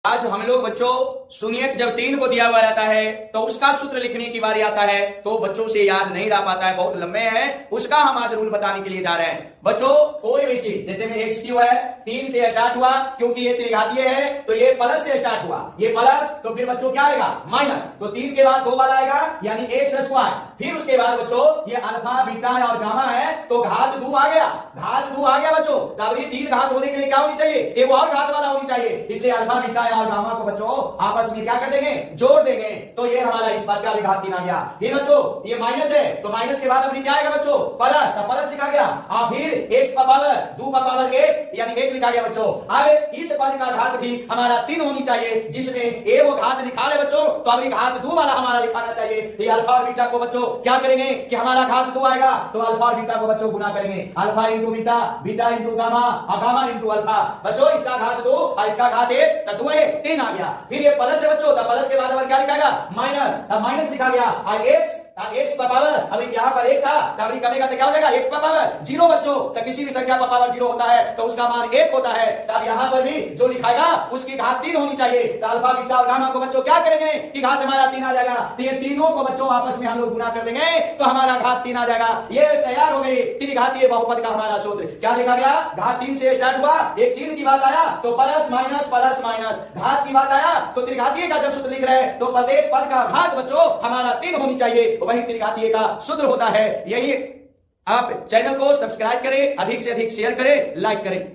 आज हम लोग बच्चों सुनिए कि जब 3 को दिया हुआ रहता है तो उसका सूत्र लिखने की बारी आता है तो बच्चों से याद नहीं रह पाता है, बहुत लंबे हैं, उसका हम आज रूल बताने के लिए जा रहे हैं। बच्चों कोई भी चीज जैसे में एक्स क्यू है 3 से स्टार्ट हुआ क्योंकि ये त्रिघातीय है तो ये प्लस से स्टार्ट हुआ, ये प्लस तो फिर बच्चों क्या आएगा माइनस, तो 3 के बाद 2 बार आएगा यानी एक्स स्क्वायर। फिर उसके बाद बच्चों ये अल्फा बीटा और गामा है तो घात 2 आ गया, घात 2 आ गया बच्चों। तब ये 3 घात होने के लिए क्या होनी चाहिए, एक और घात वाला होनी चाहिए, इसलिए अल्फा बीटा और गामा को बच्चों आपस में क्या कर देंगे, जोड़ देंगे। तो ये हमारा इस बात का भी घात 3 आ गया। फिर बच्चों ये माइनस है तो माइनस के बाद अभी क्या आएगा बच्चों प्लस, तो प्लस लिखा गया और फिर x का पावर 2 का पावर 1 यानी 1 लिखा गया बच्चों। अब इस पद का घात भी हमारा 3 होनी चाहिए, जिसमें a वो घात लिखा ले बच्चों तो अभी घात 2 वाला हमारा लिखाना चाहिए। तो ये अल्फा और बीटा को बच्चों क्या करेंगे कि हमारा घात 2 आएगा तो अल्फा और बीटा को बच्चों गुना करेंगे, alpha into beta, beta into gamma और गामा इंटू अल्फा। बच्चों इसका घात 2 और इसका घात 1 तो 2 है 3 आ गया। फिर ये प्लस है बच्चों तो प्लस के बाद अब क्या लिखाएगा माइनस, तब माइनस लिखा गया और एक्स का पावर अभी यहाँ पर 1 था तो अभी कमेगा तो क्या हो जाएगा एक्स का पावर 0 बच्चों। तो किसी भी संख्या का पावर 0 होता है तो उसका मान 1 होता है। तब यहाँ पर भी जो लिखाएगा उसकी घात 3 होनी चाहिए। तो अल्फा बीटा और गामा को बच्चों क्या करेंगे कि घात हमारा 3 आ जाएगा, तो ये तीनों को बच्चों आपस में हम लोग गुना कर देंगे तो हमारा घात 3 आ जाएगा। ये तैयार हो गई त्रिघातीय बहुपद का हमारा सूत्र। क्या लिखा गया, घात 3 से स्टार्ट हुआ, एक चिन्ह की बात आया तो प्लस माइनस प्लस माइनस, घात की बात आया तो त्रिघातीय का जब सूत्र लिख रहे हैं तो प्रत्येक पद का घात बच्चों हमारा 3 होनी चाहिए, वही त्रिघातीय का सूत्र होता है। यही आप चैनल को सब्सक्राइब करें, अधिक से अधिक शेयर करें, लाइक करें।